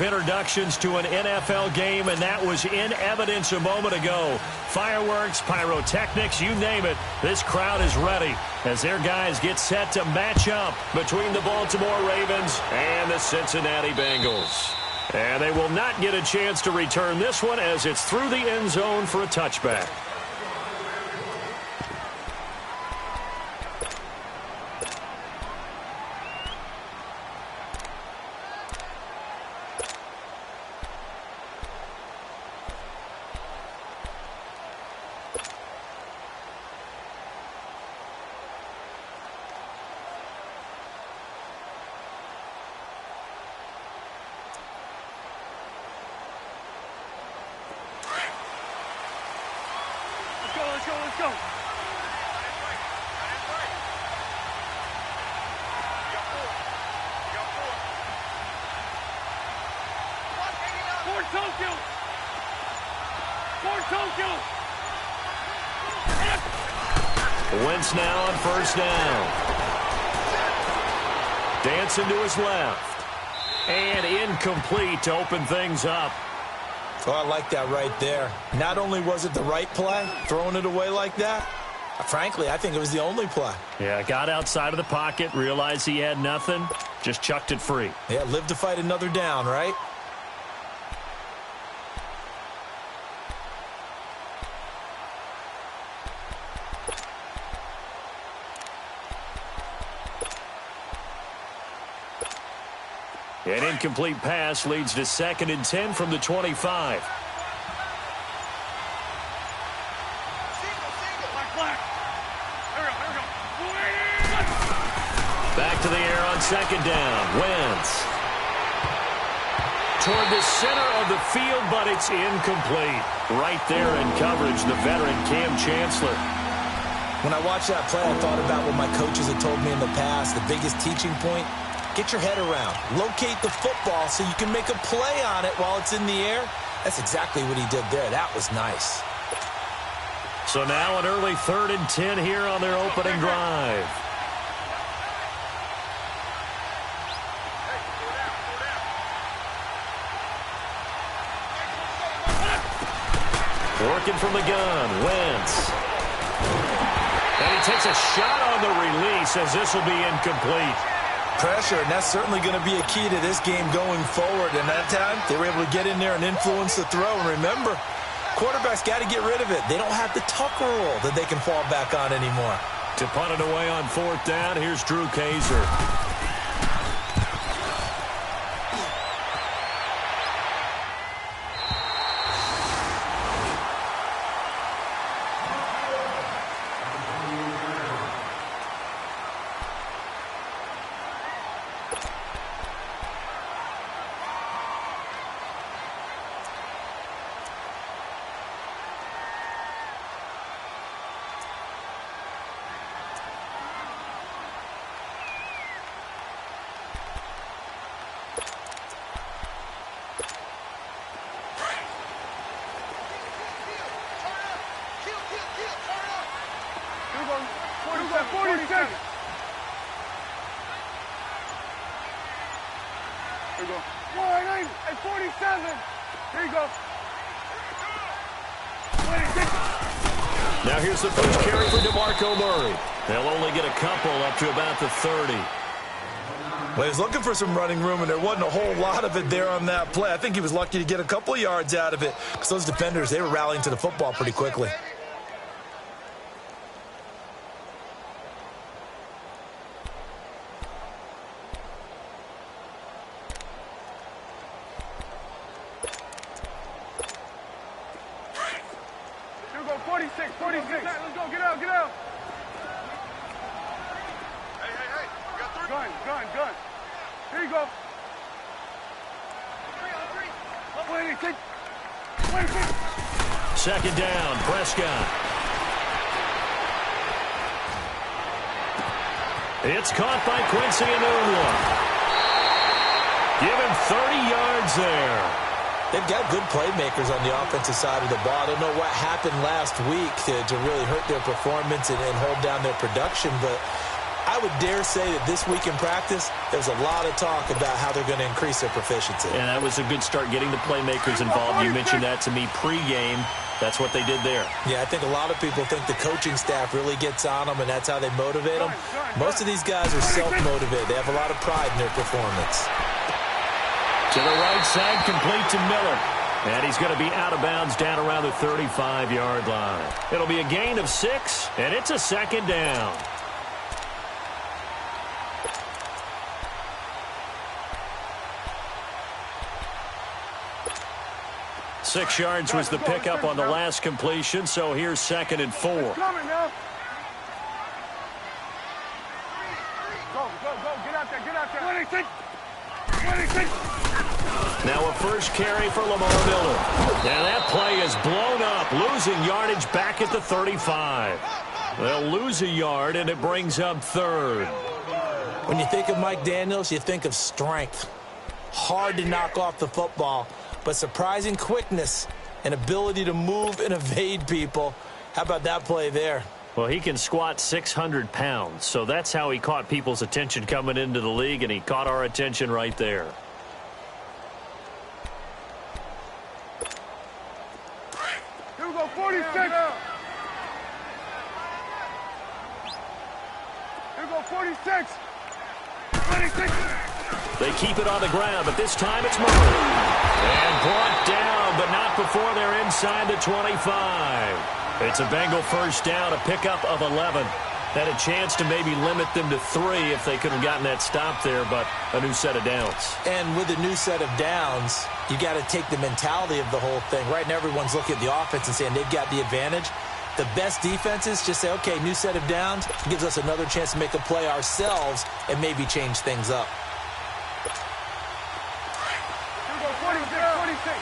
Introductions to an NFL game, and that was in evidence a moment ago. Fireworks, pyrotechnics, you name it. This crowd is ready as their guys get set to match up between the Baltimore Ravens and the Cincinnati Bengals. And they will not get a chance to return this one as it's through the end zone for a touchback. Let's go. Wentz now on first down. Dancing to his left. And incomplete to open things up. Oh, I like that right there. Not only was it the right play, throwing it away like that, frankly, I think it was the only play. Yeah, got outside of the pocket, realized he had nothing, just chucked it free. Yeah, live to fight another down, right? An incomplete pass leads to 2nd and 10 from the 25. Back to the air on 2nd down. Wentz. Toward the center of the field, but it's incomplete. Right there in coverage, the veteran Cam Chancellor. When I watched that play, I thought about what my coaches had told me in the past. The biggest teaching point: get your head around. Locate the football so you can make a play on it while it's in the air. That's exactly what he did there. That was nice. So now an early 3rd and 10 here on their opening drive. Working from the gun, Wentz. And he takes a shot on the release as this will be incomplete. Pressure, and that's certainly going to be a key to this game going forward. And that time, they were able to get in there and influence the throw. And remember, quarterbacks got to get rid of it. They don't have the Tucker rule that they can fall back on anymore. To punt it away on 4th down, here's Drew Kaiser. Now here's the first carry for DeMarco Murray. They'll only get a couple up to about the 30. Well, he was looking for some running room, and there wasn't a whole lot of it there on that play. I think he was lucky to get a couple of yards out of it because those defenders, they were rallying to the football pretty quickly. Second down, Prescott. It's caught by Quincy Enunwa. Give him 30 yards there. They've got good playmakers on the offensive side of the ball. I don't know what happened last week to really hurt their performance and hold down their production, but I would dare say that this week in practice, there's a lot of talk about how they're going to increase their proficiency. And that was a good start getting the playmakers involved. You mentioned that to me pregame. That's what they did there. Yeah, I think a lot of people think the coaching staff really gets on them, and that's how they motivate them. Most of these guys are self-motivated. They have a lot of pride in their performance. To the right side, complete to Miller. And he's going to be out of bounds down around the 35-yard line. It'll be a gain of 6, and it's a second down. Six yards was the pickup on the last completion, so here's 2nd and 4. Go, get out there. 26. Now a first carry for Lamar Miller. And that play is blown up, losing yardage back at the 35. They'll lose a yard, and it brings up 3rd. When you think of Mike Daniels, you think of strength. Hard to knock off the football, but surprising quickness and ability to move and evade people. How about that play there? Well, he can squat 600 pounds, so that's how he caught people's attention coming into the league, and he caught our attention right there. Here we go, 46. Here we go, 46. 26. They keep it on the ground, but this time it's Murray. And brought down, but not before they're inside the 25. It's a Bengal first down, a pickup of 11. Had a chance to maybe limit them to 3 if they could have gotten that stop there, but a new set of downs. And with a new set of downs, you got to take the mentality of the whole thing. Right now, everyone's looking at the offense and saying they've got the advantage. The best defenses just say, okay, new set of downs gives us another chance to make a play ourselves and maybe change things up. Here we go, 46.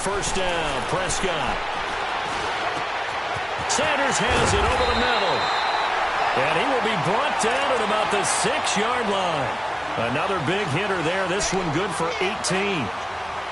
First down, Prescott. Sanders has it over the middle. And he will be brought down at about the 6-yard line. Another big hitter there. This one good for 18.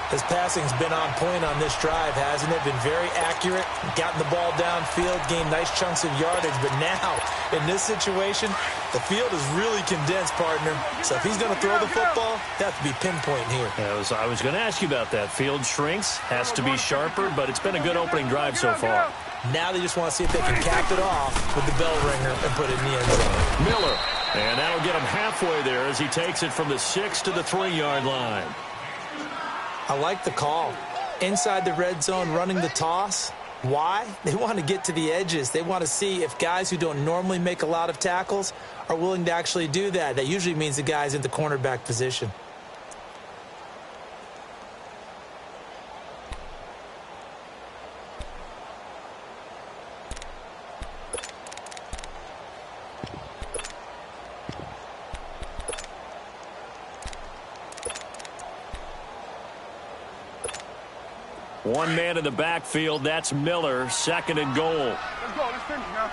His passing's been on point on this drive, hasn't it? Been very accurate, gotten the ball downfield, gained nice chunks of yardage. But now, in this situation, the field is really condensed, partner. So if he's going to throw the football, that has to be pinpoint here. I was going to ask you about that. Field shrinks, has to be sharper, but it's been a good opening drive so far. Now they just want to see if they can cap it off with the bell ringer and put it in the end zone. Miller, and that'll get him halfway there as he takes it from the 6 to the 3-yard line. I like the call. Inside the red zone, running the toss. Why? They want to get to the edges. They want to see if guys who don't normally make a lot of tackles are willing to actually do that. That usually means the guy's in the cornerback position. One man in the backfield, that's Miller, 2nd and goal. Let's go, let's finish now.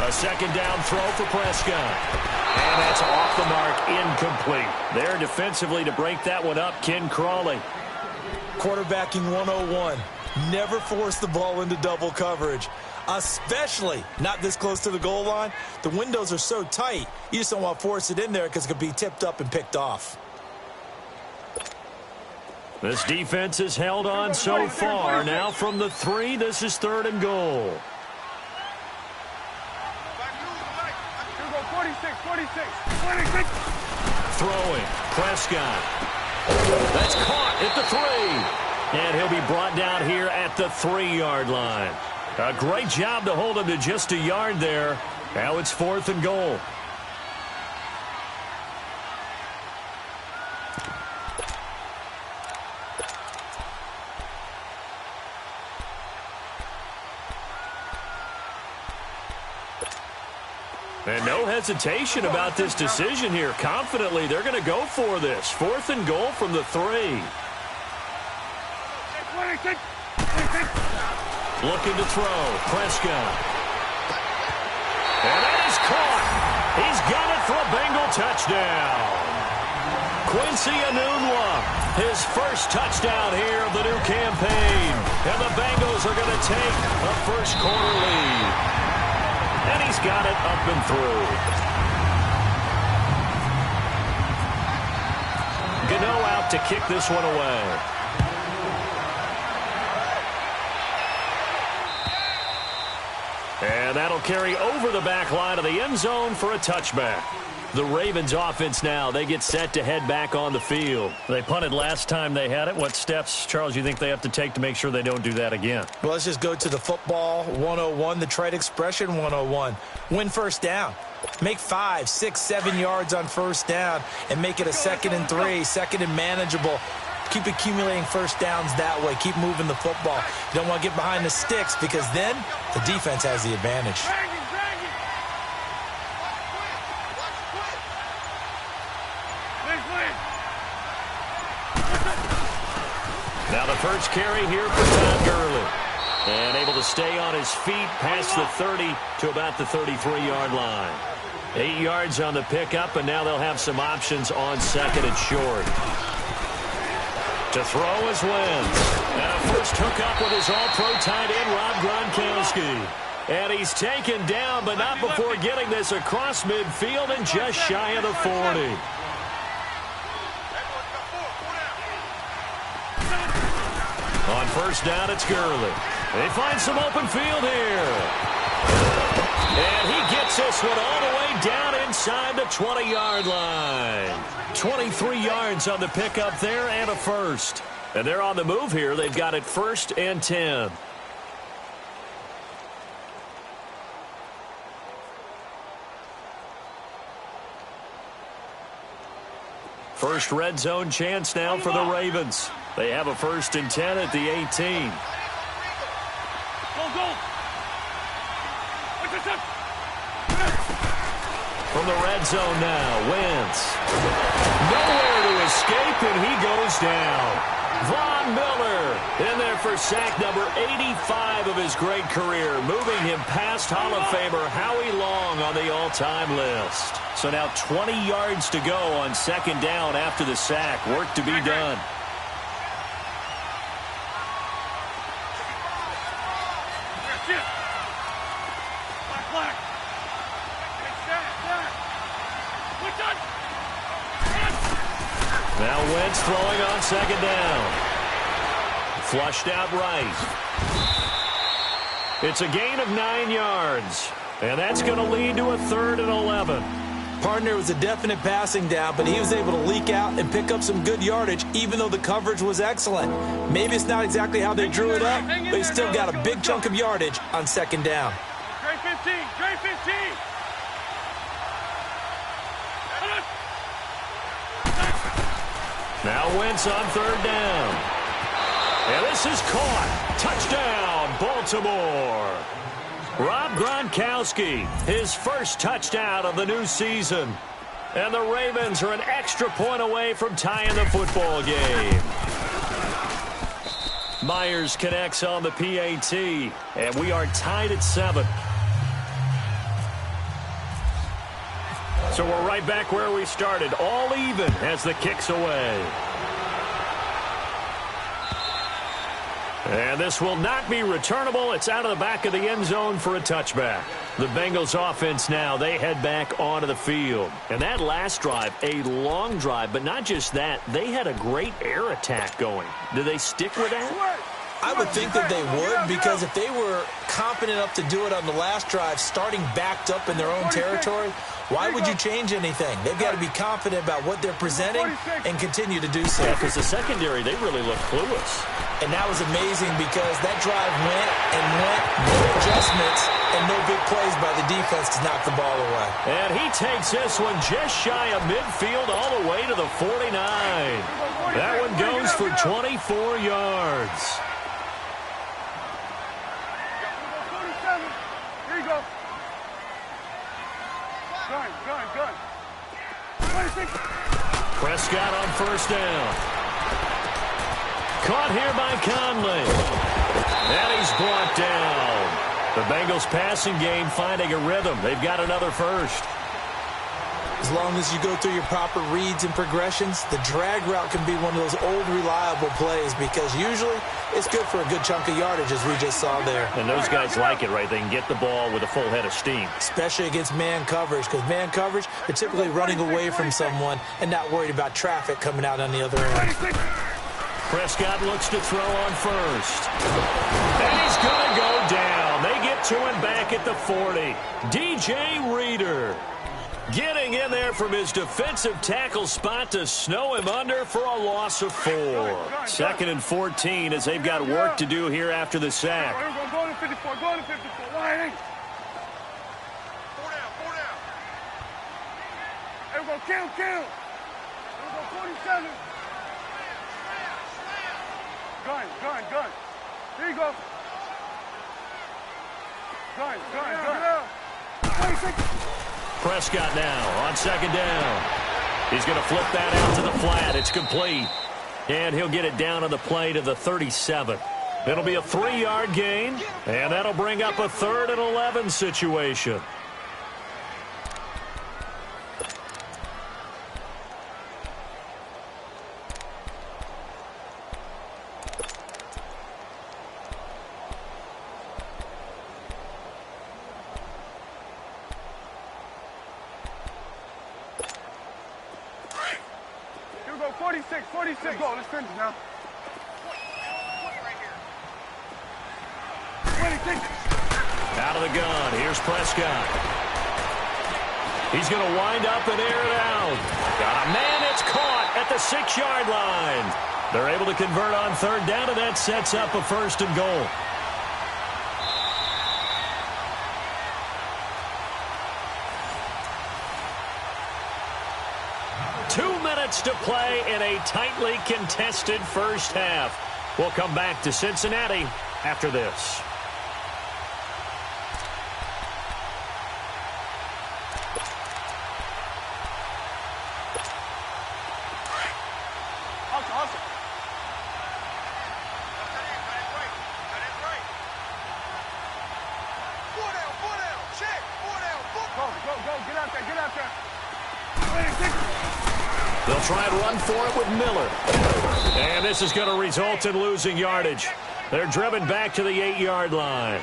A second down throw for Prescott. And that's off the mark, incomplete. There defensively to break that one up, Ken Crawley. Quarterbacking 101. Never force the ball into double coverage. Especially not this close to the goal line. The windows are so tight, you just don't want to force it in there because it could be tipped up and picked off. This defense has held on so far. Now from the 3, this is 3rd and goal. Here we go, 46. Throwing, Prescott. That's caught at the 3. And he'll be brought down here at the 3-yard line. A great job to hold him to just a yard there. Now it's 4th and goal. And no hesitation about this decision here. Confidently, they're going to go for this. 4th and goal from the 3. 26. Looking to throw. Prescott. And that is caught. He's got it for a Bengal touchdown. Quincy Enunwa, his first touchdown here of the new campaign. And the Bengals are going to take a first quarter lead. And he's got it up and through. Gano out to kick this one away. And that'll carry over the back line of the end zone for a touchback. The Ravens offense now, they get set to head back on the field. They punted last time they had it. What steps, Charles, you think they have to take to make sure they don't do that again? Well, let's just go to the football 101, the trade expression 101. Win first down. Make 5, 6, 7 yards on first down and make it a 2nd and 3, 2nd and manageable. Keep accumulating first downs that way. Keep moving the football. You don't want to get behind the sticks because then the defense has the advantage. Now the first carry here for Todd Gurley. And able to stay on his feet past the 30 to about the 33-yard line. 8 yards on the pickup, and now they'll have some options on 2nd and short. To throw is Wentz. And a first hookup with his all-pro tight end, Rob Gronkowski. And he's taken down, but not before getting this across midfield and just shy of the 40. On first down, it's Gurley. They find some open field here. And he gets this one all the way down inside the 20-yard line. 23 yards on the pickup there and a first. And they're on the move here. They've got it 1st and 10. First red zone chance now for the Ravens. They have a 1st and 10 at the 18. From the red zone now, Wentz. Nowhere to escape, and he goes down. Von Miller in there for sack number 85 of his great career, moving him past Hall of Famer Howie Long on the all-time list. So now 20 yards to go on 2nd down after the sack. Work to be done. Now Wentz throwing on 2nd down. Flushed out right. It's a gain of 9 yards. And that's going to lead to a 3rd and 11. Partner was a definite passing down, but he was able to leak out and pick up some good yardage, even though the coverage was excellent. Maybe it's not exactly how they drew it up, but he still got a big chunk of yardage on 2nd down. Trey 15, Trey 15. Now Wentz on 3rd down. And this is caught. Touchdown, Baltimore. Rob Gronkowski, his first touchdown of the new season. And the Ravens are an extra point away from tying the football game. Myers connects on the PAT, and we are tied at 7. So we're right back where we started, all even as the kick's away. And this will not be returnable. It's out of the back of the end zone for a touchback. The Bengals offense now, they head back onto the field. And that last drive, a long drive, but not just that, they had a great air attack going. Do they stick with that? I would think that they would, because if they were confident enough to do it on the last drive, starting backed up in their own territory, why would you change anything? They've got to be confident about what they're presenting and continue to do so. Yeah, because the secondary, they really look clueless. And that was amazing because that drive went and went, no adjustments, and no big plays by the defense to knock the ball away. And he takes this one just shy of midfield all the way to the 49. That one goes for 24 yards. Here you go. Good. 26. Prescott on first down. Caught here by Conley. And he's brought down. The Bengals passing game finding a rhythm. They've got another first. As long as you go through your proper reads and progressions, the drag route can be one of those old reliable plays because usually it's good for a good chunk of yardage, as we just saw there. And those guys like it, right? They can get the ball with a full head of steam. Especially against man coverage, because man coverage, they're typically running away from someone and not worried about traffic coming out on the other end. Prescott looks to throw on first. And he's going to go down. They get to him back at the 40. DJ Reader getting in there from his defensive tackle spot to snow him under for a loss of 4. 2nd and 14 as they've got work to do here after the sack. Go to 54. Go to 54. Wide. 4 down. There we go. Kill. There we go. 47. Gun. Here you go. Gun. 26. Prescott now on 2nd down. He's going to flip that out to the flat. It's complete. And he'll get it down on the play to the 37. It'll be a 3-yard gain, and that'll bring up a 3rd and 11 situation. Here we go. 46. Go. Let's finish now. 26. Out of the gun. Here's Prescott. He's going to wind up and air it out. Got a man. It's caught at the 6-yard line. They're able to convert on 3rd down, and that sets up a 1st and goal. To play in a tightly contested first half. We'll come back to Cincinnati after this. Awesome. Four down. Check. 4 down. Go. Get out there. 26. They'll try and run for it with Miller. And this is going to result in losing yardage. They're driven back to the 8-yard line.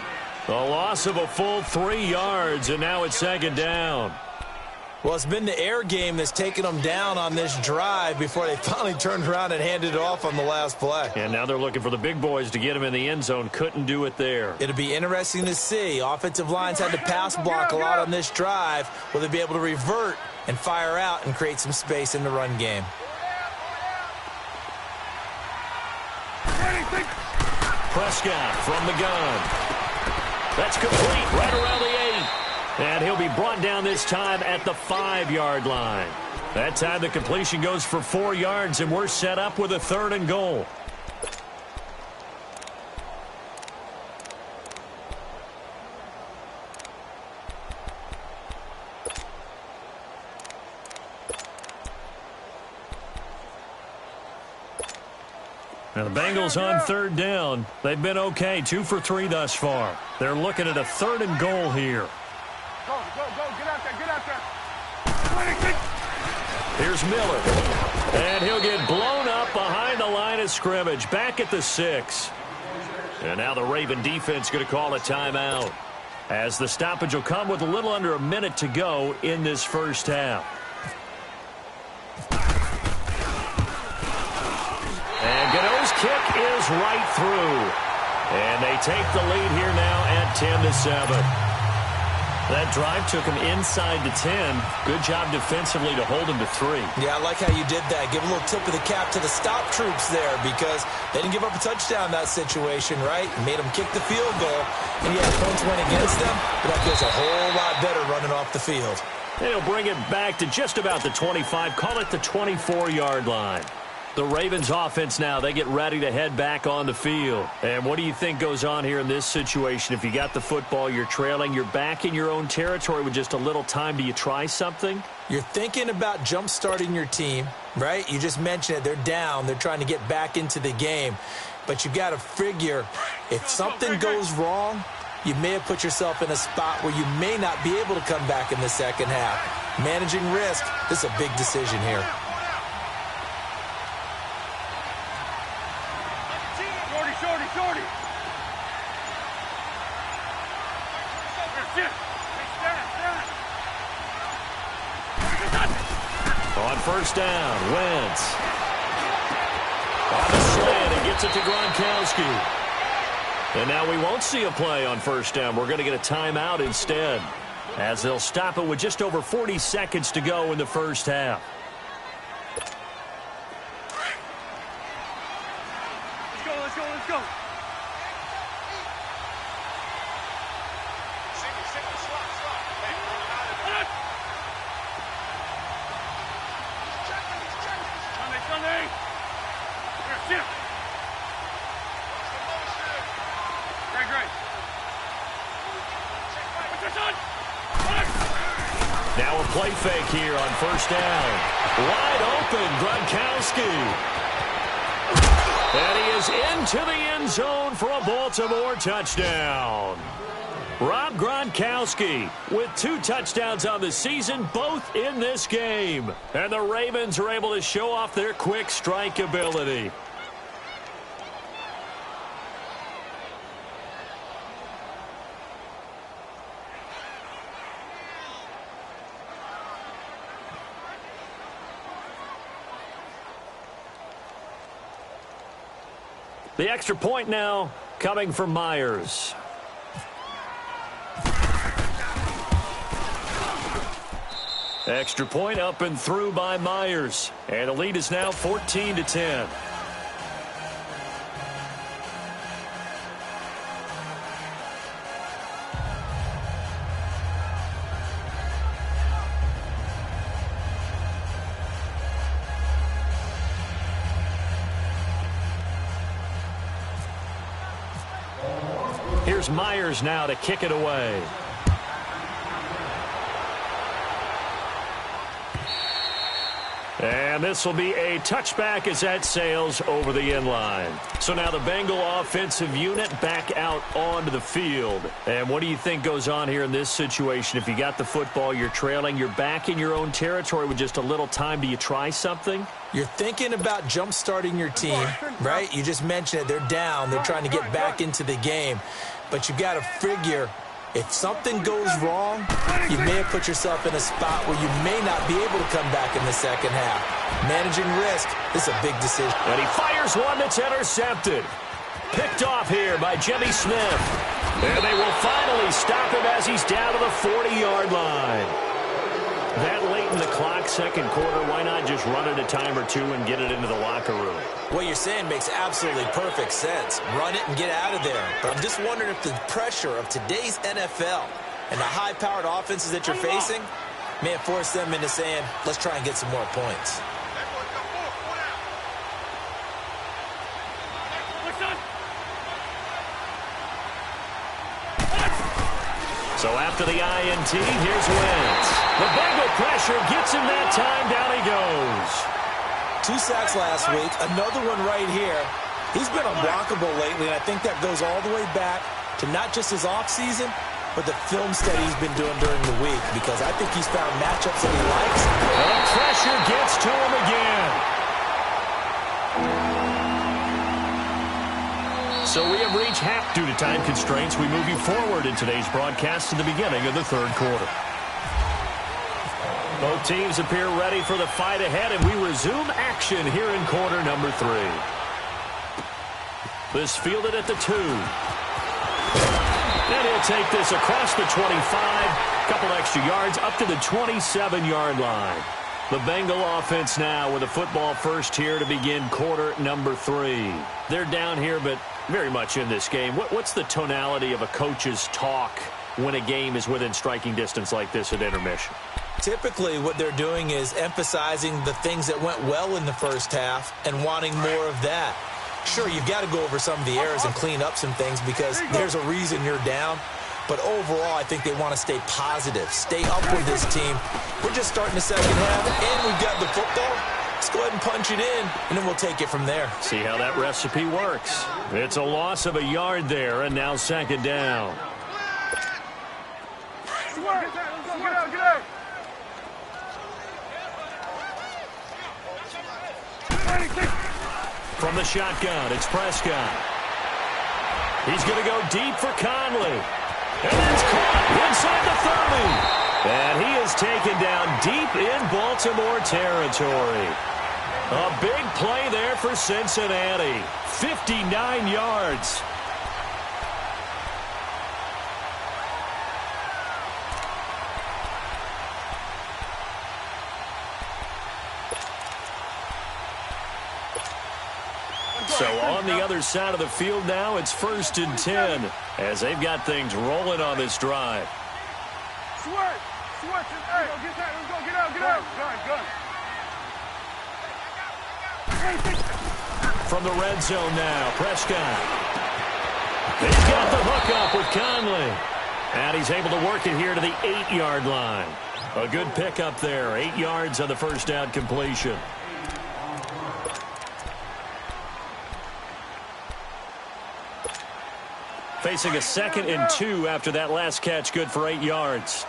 A loss of a full 3 yards, and now it's 2nd down. Well, it's been the air game that's taken them down on this drive before they finally turned around and handed it off on the last play. And now they're looking for the big boys to get him in the end zone. Couldn't do it there. It'll be interesting to see. Offensive lines had to pass block a lot on this drive. Will they be able to revert and fire out and create some space in the run game? Prescott from the gun. That's complete right around the 8. And he'll be brought down this time at the 5-yard line. That time the completion goes for 4 yards, and we're set up with a 3rd and goal. Now the Bengals on 3rd down. They've been okay, 2 for 3 thus far. They're looking at a 3rd and goal here. Go. Get out there. 26. Here's Miller. And he'll get blown up behind the line of scrimmage. Back at the 6. And now the Raven defense going to call a timeout, as the stoppage will come with a little under a minute to go in this first half. And Gano's kick is right through. And they take the lead here now at 10-7. That drive took him inside the 10. Good job defensively to hold him to 3. Yeah, I like how you did that. Give a little tip of the cap to the stop troops there, because they didn't give up a touchdown in that situation, right? Made them kick the field goal. And yeah, points went against them, but that feels a whole lot better running off the field. And he'll bring it back to just about the 25. Call it the 24-yard line. The Ravens offense now, they get ready to head back on the field. And what do you think goes on here in this situation? If you got the football, you're trailing, you're back in your own territory with just a little time. Do you try something? You're thinking about jump-starting your team, right? You just mentioned it. They're down. They're trying to get back into the game. But you got to figure, if something goes wrong, you may have put yourself in a spot where you may not be able to come back in the second half. Managing risk, this is a big decision here. Shorty. On first down, Wentz. On the slant, and gets it to Gronkowski. And now we won't see a play on first down. We're going to get a timeout instead, as they'll stop it with just over 40 seconds to go in the first half. Let's go. Now a play fake here on first down. Wide open, Gronkowski. And he is into the end zone for a Baltimore touchdown. Rob Gronkowski with 2 touchdowns on the season, both in this game. And the Ravens are able to show off their quick strike ability. The extra point now coming from Myers. Extra point up and through by Myers. And the lead is now 14-10. Here's Myers now to kick it away. And this will be a touchback as that sails over the end line. So now the Bengal offensive unit back out onto the field. And what do you think goes on here in this situation? If you got the football, you're trailing, you're back in your own territory with just a little time. Do you try something? You're thinking about jump-starting your team, right? You just mentioned it. They're down. They're trying to get back into the game. But you got to figure, if something goes wrong, you may have put yourself in a spot where you may not be able to come back in the second half. Managing risk is a big decision. And he fires one that's intercepted. Picked off here by Jimmy Smith. And they will finally stop him as he's down to the 40-yard line. That late in the clock, second quarter, why not just run it a time or two and get it into the locker room? What you're saying makes absolutely perfect sense. Run it and get out of there. But I'm just wondering if the pressure of today's NFL and the high-powered offenses that you're facing may have forced them into saying, let's try and get some more points. So after the INT, here's Wentz. The Bengal pressure gets him that time. Down he goes. 2 sacks last week, another one right here. He's been unblockable lately, and I think that goes all the way back to not just his offseason, but the film study he's been doing during the week, because I think he's found matchups that he likes. And the pressure gets to him again. So we have reached half due to time constraints. We move you forward in today's broadcast to the beginning of the third quarter. Both teams appear ready for the fight ahead, and we resume action here in quarter number 3. This fielded at the 2. And he'll take this across the 25. Couple extra yards up to the 27-yard line. The Bengal offense now with a football first here to begin quarter number 3. They're down here, but very much in this game. What's the tonality of a coach's talk when a game is within striking distance like this at intermission? Typically, what they're doing is emphasizing the things that went well in the first half and wanting more of that. Sure, you've got to go over some of the errors and clean up some things because there's a reason you're down. But overall, I think they want to stay positive, stay up with this team. We're just starting the second half, and we've got the football. Let's go ahead and punch it in, and then we'll take it from there. See how that recipe works. It's a loss of a yard there, and now second down. Get out, get out. From the shotgun, it's Prescott. He's going to go deep for Conley. And it's caught inside the 30. And he is taken down deep in Baltimore territory. A big play there for Cincinnati. 59 yards. So on the other side of the field now, it's 1st and 10 as they've got things rolling on this drive. Switch. Hey, get that. Let's go. Get out. Gun. From the red zone now, Prescott. He's got the hook up with Conley. And he's able to work it here to the 8-yard line. A good pickup there. 8 yards on the first down completion. Facing a 2nd and 2 after that last catch, good for 8 yards.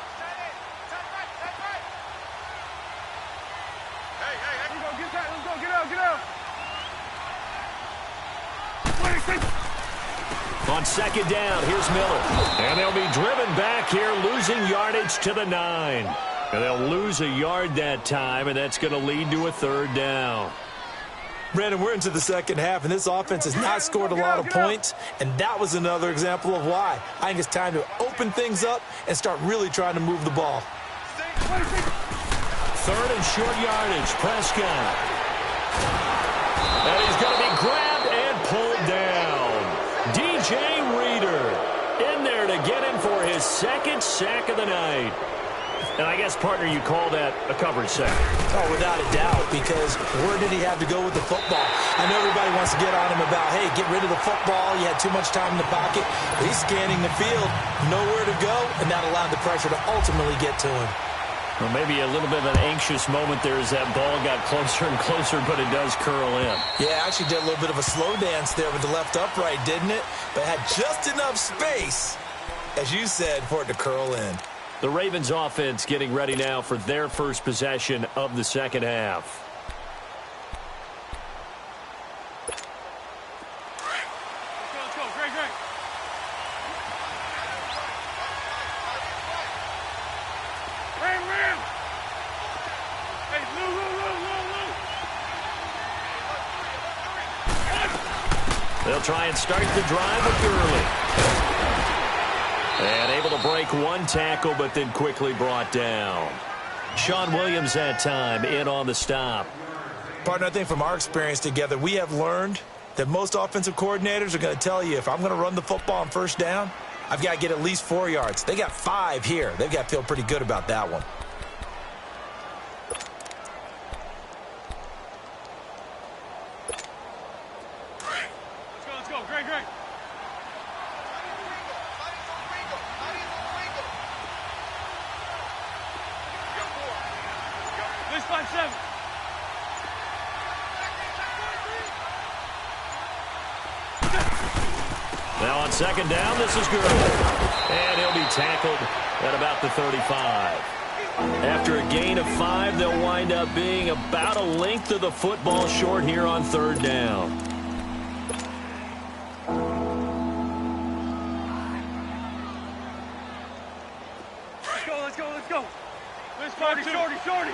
On 2nd down, here's Miller. And they'll be driven back here, losing yardage to the 9. And they'll lose a yard that time, and that's going to lead to a 3rd down. Brandon, we're into the second half, and this offense has not scored a lot of points, and that was another example of why. I think it's time to open things up and start really trying to move the ball. 3rd and short yardage, Prescott. And he's going to be grabbed and pulled down. DJ Reader in there to get him for his 2nd sack of the night. And I guess, partner, you call that a coverage sack. Oh, without a doubt, because where did he have to go with the football? I know everybody wants to get on him about, hey, get rid of the football. You had too much time in the pocket. But he's scanning the field, nowhere to go, and that allowed the pressure to ultimately get to him. Well, maybe a little bit of an anxious moment there as that ball got closer and closer, but it does curl in. Yeah, actually did a little bit of a slow dance there with the left upright, didn't it? But had just enough space, as you said, for it to curl in. The Ravens offense getting ready now for their first possession of the second half. Let's go. Great. Ram. Hey, Lou. They'll try and start the drive with Gurley. And able to break one tackle, but then quickly brought down. Sean Williams that time in on the stop. Partner, I think from our experience together, we have learned that most offensive coordinators are going to tell you, if I'm going to run the football on 1st down, I've got to get at least 4 yards. They got 5 here. They've got to feel pretty good about that one. Let's go. Great. This 5-7. Now on 2nd down, this is Gurley. And he'll be tackled at about the 35. After a gain of 5, they'll wind up being about a length of the football short here on 3rd down. Let's go. This shorty.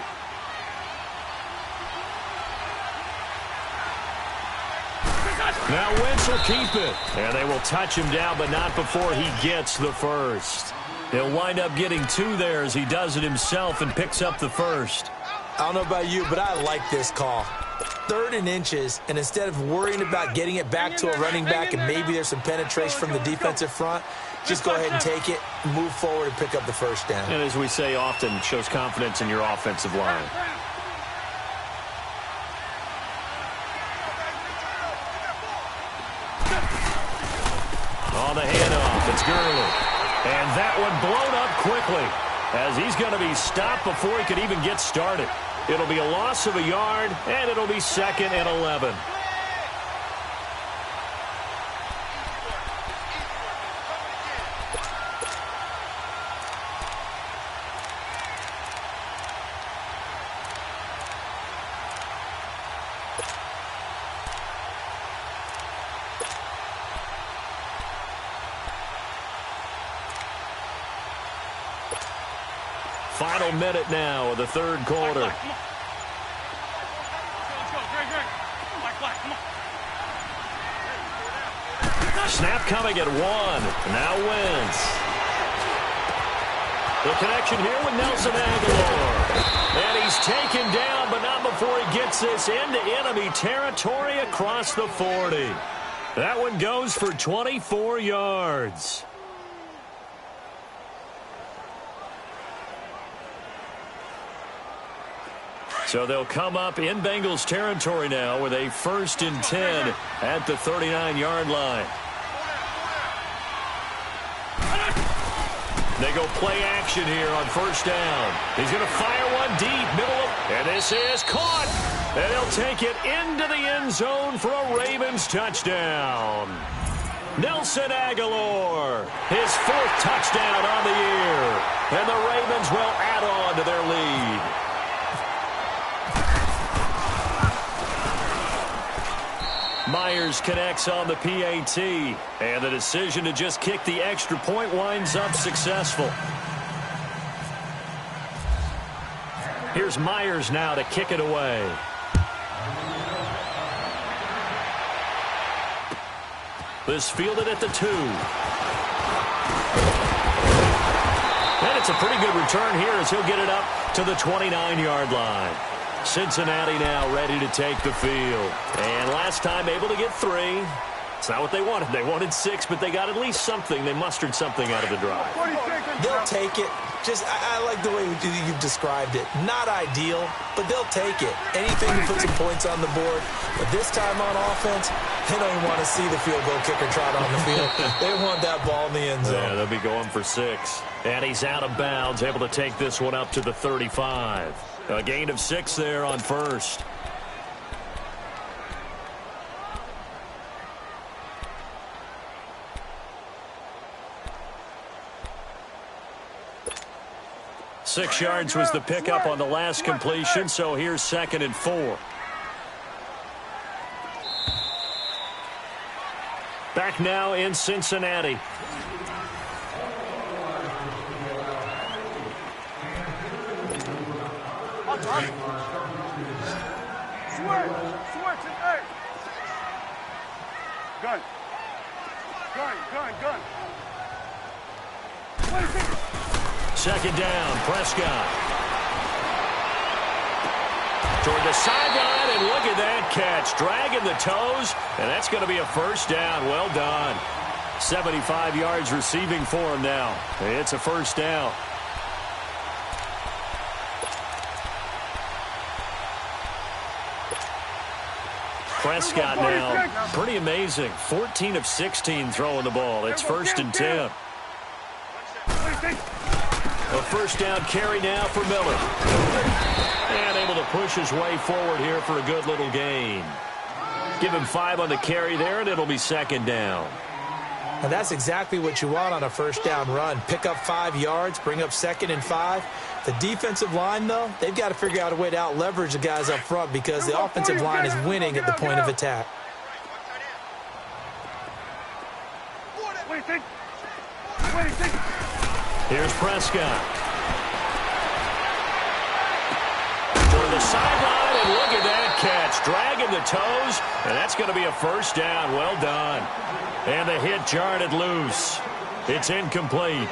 Now Wentz will keep it. And they will touch him down, but not before he gets the first. He'll wind up getting 2 there as he does it himself and picks up the first. I don't know about you, but I like this call. 3rd and inches, and instead of worrying about getting it back to a running back and maybe there's some penetration from the defensive front, just go ahead and take it, move forward, and pick up the 1st down. And as we say often, it shows confidence in your offensive line. On the handoff, it's Gurley. And that one blown up quickly as he's going to be stopped before he could even get started. It'll be a loss of a yard, and it'll be 2nd and 11. Final minute now of the third quarter. Snap coming at 1. Now Wentz. The connection here with Nelson Aguilar. And he's taken down, but not before he gets this into enemy territory across the 40. That one goes for 24 yards. So they'll come up in Bengals territory now with a 1st and 10 at the 39-yard line. They go play action here on 1st down. He's going to fire one deep, middle of, and this is caught. And he'll take it into the end zone for a Ravens touchdown. Nelson Aguilar, his 4th touchdown on the year. And the Ravens will add on to their lead. Myers connects on the PAT, and the decision to just kick the extra point winds up successful. Here's Myers now to kick it away. This fielded at the 2. And it's a pretty good return here as he'll get it up to the 29-yard line. Cincinnati now ready to take the field. And last time able to get 3. It's not what they wanted. They wanted 6, but they got at least something. They mustered something out of the drive. They'll take it. I like the way you've described it. Not ideal, but they'll take it. Anything to put some points on the board. But this time on offense, they don't even want to see the field goal kicker trot on the field. They want that ball in the end zone. Yeah, they'll be going for 6. And he's out of bounds, able to take this one up to the 35. A gain of 6 there on 1st. Six yards was the pickup on the last completion, so here's 2nd and 4. Back now in Cincinnati. Gun. Second down, Prescott. Toward the sideline, and look at that catch. Dragging the toes, and that's going to be a 1st down. Well done. 75 yards receiving for him now. It's a 1st down. Prescott now, pretty amazing. 14 of 16 throwing the ball. It's 1st and 10. A 1st down carry now for Miller. And able to push his way forward here for a good little gain. Give him 5 on the carry there, and it'll be 2nd down. And that's exactly what you want on a 1st down run. Pick up 5 yards, bring up 2nd and 5. The defensive line, though, they've got to figure out a way to out-leverage the guys up front because the offensive line is winning at the point of attack. Here's Prescott. Toward the sideline, and look at that catch. Dragging the toes, and that's going to be a 1st down. Well done. And the hit jarred it loose. It's incomplete.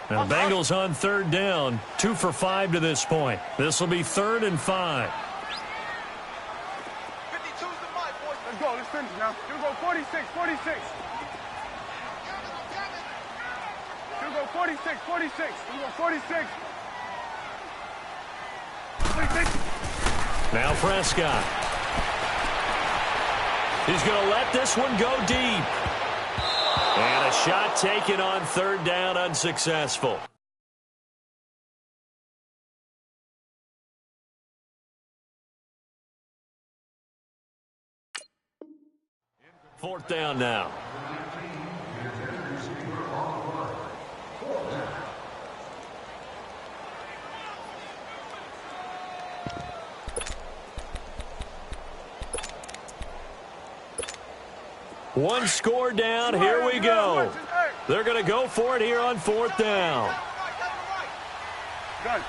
Now the Bengals on 3rd down. 2 for 5 to this point. This will be 3rd and 5. 52's the mic, boys. Let's go. Let's finish now. Here we go. 46. 46. Here we go. 46. 46. Here we go. 46. 46. Now Prescott. He's going to let this one go deep. And a shot taken on 3rd down, unsuccessful. Fourth down now. One score down. Here we go. They're going to go for it here on 4th down. Gun.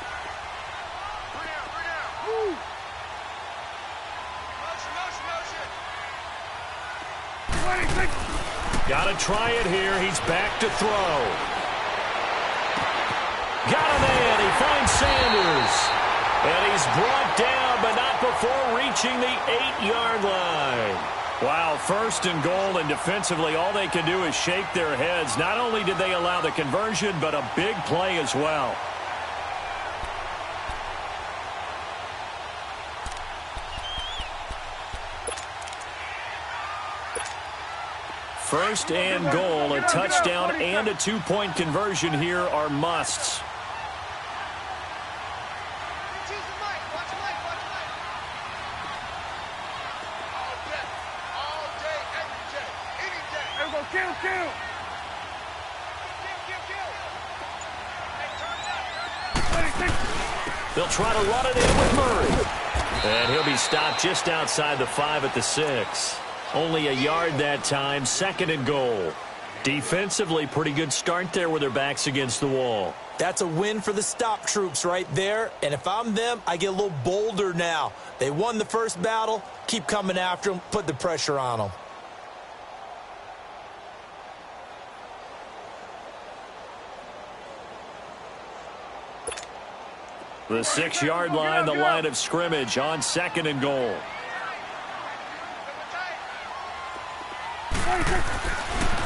Got to try it here. He's back to throw. Got a man. He finds Sanders. And he's brought down, but not before reaching the 8-yard line. Wow, 1st and goal, and defensively all they can do is shake their heads. Not only did they allow the conversion, but a big play as well. First and goal, a touchdown and a 2-point conversion here are musts. Kill. They'll try to run it in with Murray. And he'll be stopped just outside the 5 at the 6. Only a yard that time, 2nd and goal. Defensively, pretty good start there with their backs against the wall. That's a win for the stop troops right there. And if I'm them, I get a little bolder now. They won the first battle. Keep coming after them. Put the pressure on them. The 6-yard line, the line of scrimmage on 2nd and goal.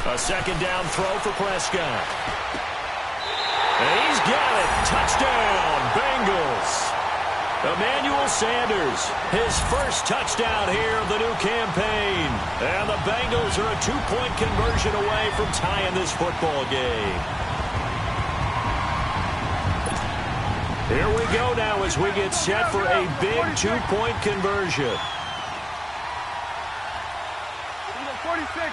A 2nd down throw for Prescott. And he's got it. Touchdown, Bengals. Emmanuel Sanders, his first touchdown here of the new campaign. And the Bengals are a 2-point conversion away from tying this football game. Here we go now as we get set for a big 2-point conversion. 46.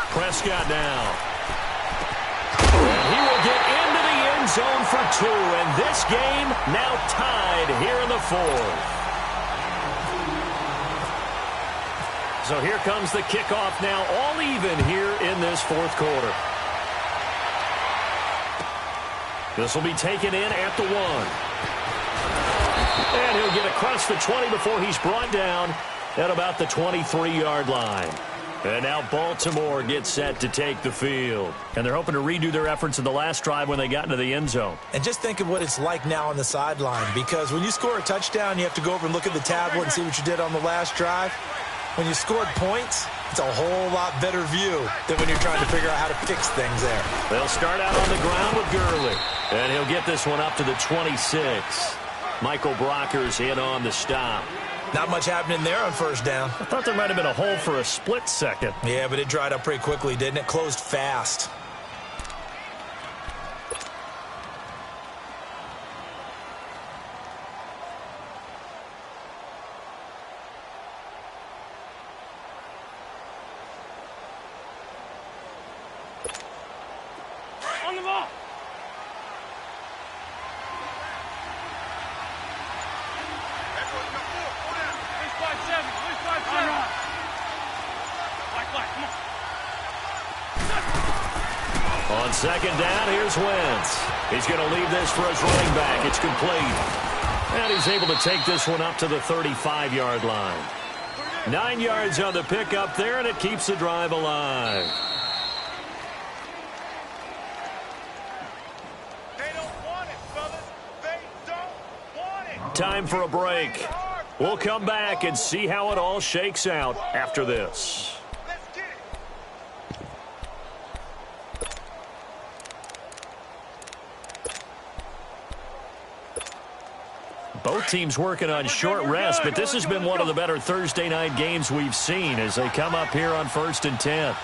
Prescott now. And he will get into the end zone for 2. And this game now tied here in the 4th. So here comes the kickoff now, all even here in this 4th quarter. This will be taken in at the 1. And he'll get across the 20 before he's brought down at about the 23-yard line. And now Baltimore gets set to take the field. And they're hoping to redo their efforts in the last drive when they got into the end zone. And just think of what it's like now on the sideline, because when you score a touchdown, you have to go over and look at the tablet and see what you did on the last drive. When you scored points, it's a whole lot better view than when you're trying to figure out how to fix things there. They'll start out on the ground with Gurley. And he'll get this one up to the 26. Michael Brocker's in on the stop. Not much happening there on 1st down. I thought there might have been a hole for a split second. Yeah, but it dried up pretty quickly, didn't it? Closed fast. On the ball. On 2nd down, here's Wentz. He's going to leave this for his running back. It's complete. And he's able to take this one up to the 35-yard line. 9 yards on the pickup there, and it keeps the drive alive. They don't want it, fellas. They don't want it. Time for a break. We'll come back and see how it all shakes out after this. Let's get it. Both teams working on short rest, but this has been one of the better Thursday night games we've seen as they come up here on 1st and 10.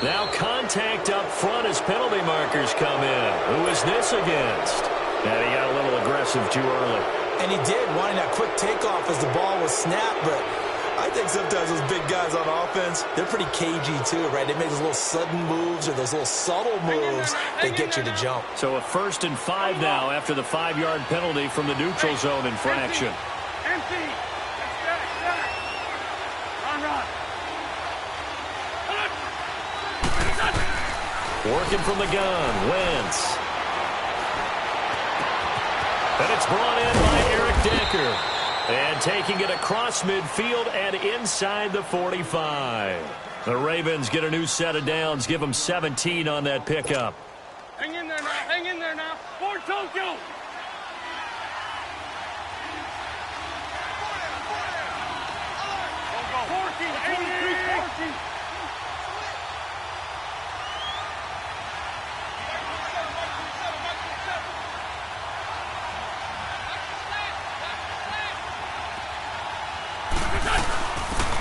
Now contact up front as penalty markers come in. Who is this against? And he got a little aggressive too early. And he did, wanting that quick takeoff as the ball was snapped, but I think sometimes those big guys on offense, they're pretty cagey too, right? They make those little sudden moves or those little subtle moves that get you to jump. So a 1st and 5 now after the 5-yard penalty from the neutral zone infraction. Empty. Run. Working from the gun, Wentz. And it's brought in by Eric Decker. And taking it across midfield and inside the 45. The Ravens get a new set of downs, give them 17 on that pickup. Hang in there now. Ford Tokyo. Go. 14.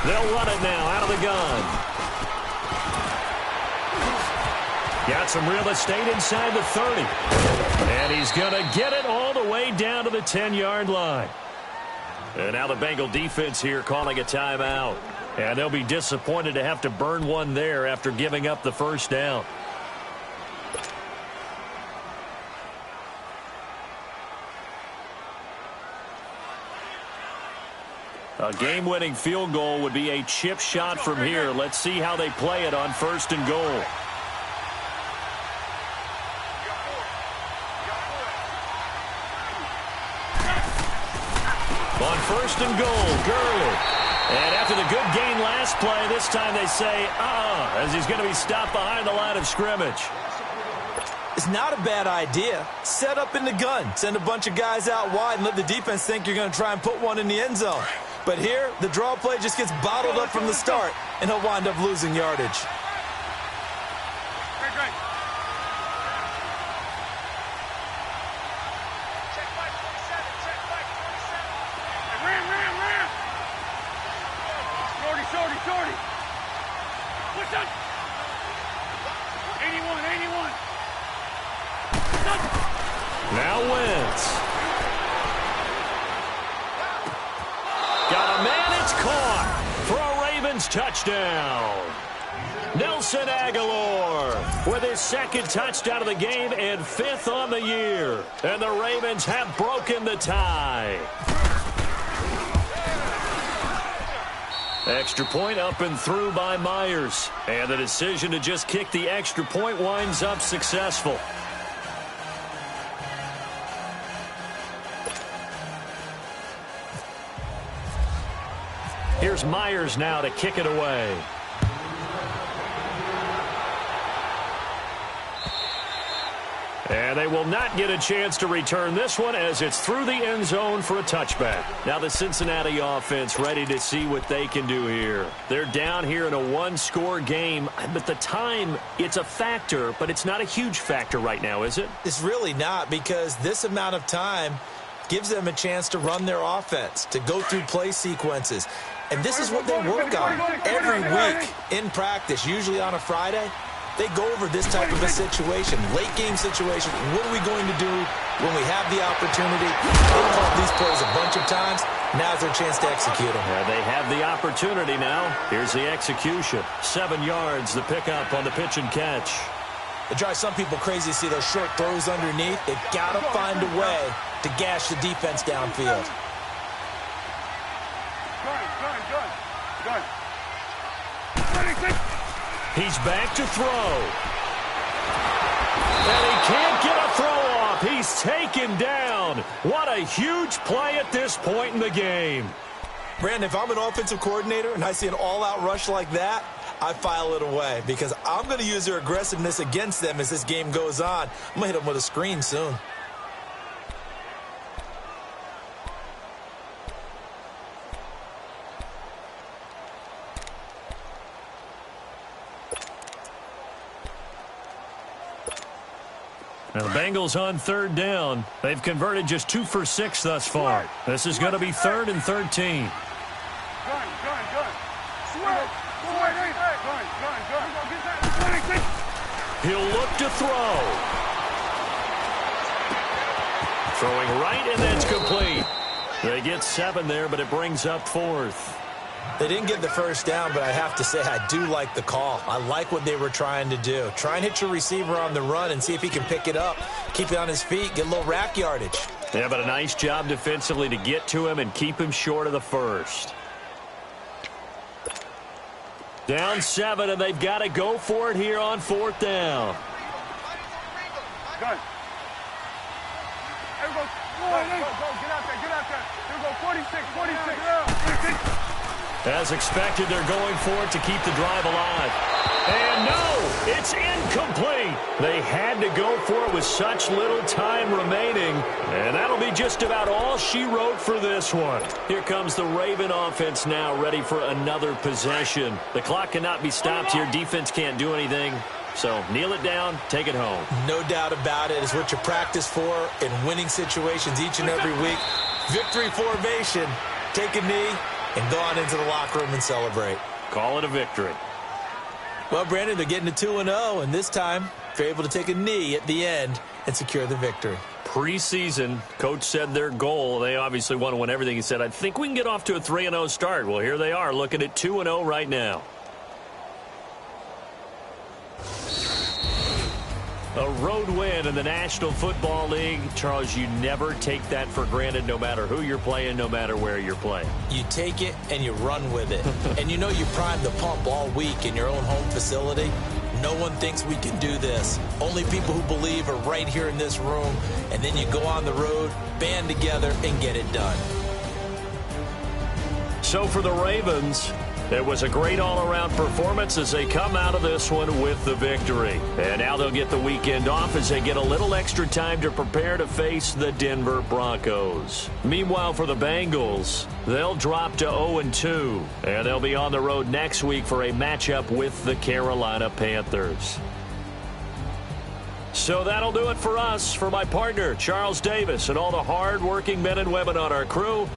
They'll run it now out of the gun. Got some real estate inside the 30. And he's going to get it all the way down to the 10-yard line. And now the Bengal defense here calling a timeout. And they'll be disappointed to have to burn one there after giving up the first down. A game-winning field goal would be a chip shot from here. Let's see how they play it on 1st and goal. On 1st and goal, Gurley. And after the good gain last play, this time they say, as he's going to be stopped behind the line of scrimmage. It's not a bad idea. Set up in the gun. Send a bunch of guys out wide and let the defense think you're going to try and put one in the end zone. But here, the draw play just gets bottled up from the start, and he'll wind up losing yardage. Great. Ram. Shorty. Push up. 81. Now Wentz. Got a man, it's caught for a Ravens touchdown. Nelson Aguilar with his 2nd touchdown of the game and 5th on the year. And the Ravens have broken the tie. Extra point up and through by Myers. And the decision to just kick the extra point winds up successful. Here's Myers now to kick it away. And they will not get a chance to return this one as it's through the end zone for a touchback. Now the Cincinnati offense ready to see what they can do here. They're down here in a 1-score game, but the time, it's a factor, but it's not a huge factor right now, is it? It's really not, because this amount of time gives them a chance to run their offense, to go through play sequences. And this is what they work on every week in practice, usually on a Friday. They go over this type of a situation, late game situation. What are we going to do when we have the opportunity? They've called these plays a bunch of times. Now's their chance to execute them. Yeah, they have the opportunity now. Here's the execution. 7 yards, the pickup on the pitch and catch. It drives some people crazy to see those short throws underneath. They've got to find a way to gash the defense downfield. Good. He's back to throw. And he can't get a throw off. He's taken down. What a huge play at this point in the game. Brandon, if I'm an offensive coordinator and I see an all-out rush like that, I file it away because I'm going to use their aggressiveness against them as this game goes on. I'm going to hit them with a screen soon. Now the Bengals on 3rd down. They've converted just 2 for 6 thus far. This is going to be 3rd and 13. Gun. He'll look to throw. Throwing right, and that's complete. They get 7 there, but it brings up 4th. They didn't get the first down, but I have to say I do like the call. I like what they were trying to do. Try and hit your receiver on the run and see if he can pick it up, keep it on his feet, get a little rack yardage. Yeah, but a nice job defensively to get to him and keep him short of the first. Down 7, and they've got to go for it here on 4th down. Done. Here we go. Go, get out there, get out there. Here we go, 46, 46. As expected, they're going for it to keep the drive alive. And no, it's incomplete. They had to go for it with such little time remaining. And that'll be just about all she wrote for this one. Here comes the Raven offense now, ready for another possession. The clock cannot be stopped here. Defense can't do anything. So kneel it down, take it home. No doubt about it. It's what you practice for in winning situations each and every week. Victory formation. Take a knee and go on into the locker room and celebrate. Call it a victory. Well, Brandon, they're getting to 2-0, and this time they're able to take a knee at the end and secure the victory. Preseason, coach said their goal, they obviously want to win everything. He said, I think we can get off to a 3-0 start. Well, here they are looking at 2-0 right now. A road win in the National Football League. Charles, you never take that for granted no matter who you're playing, no matter where you're playing. You take it and you run with it. And you know you primed the pump all week in your own home facility. No one thinks we can do this. Only people who believe are right here in this room. And then you go on the road, band together, and get it done. So for the Ravens, it was a great all-around performance as they come out of this one with the victory. And now they'll get the weekend off as they get a little extra time to prepare to face the Denver Broncos. Meanwhile, for the Bengals, they'll drop to 0-2, and they'll be on the road next week for a matchup with the Carolina Panthers. So that'll do it for us. For my partner, Charles Davis, and all the hard-working men and women on our crew,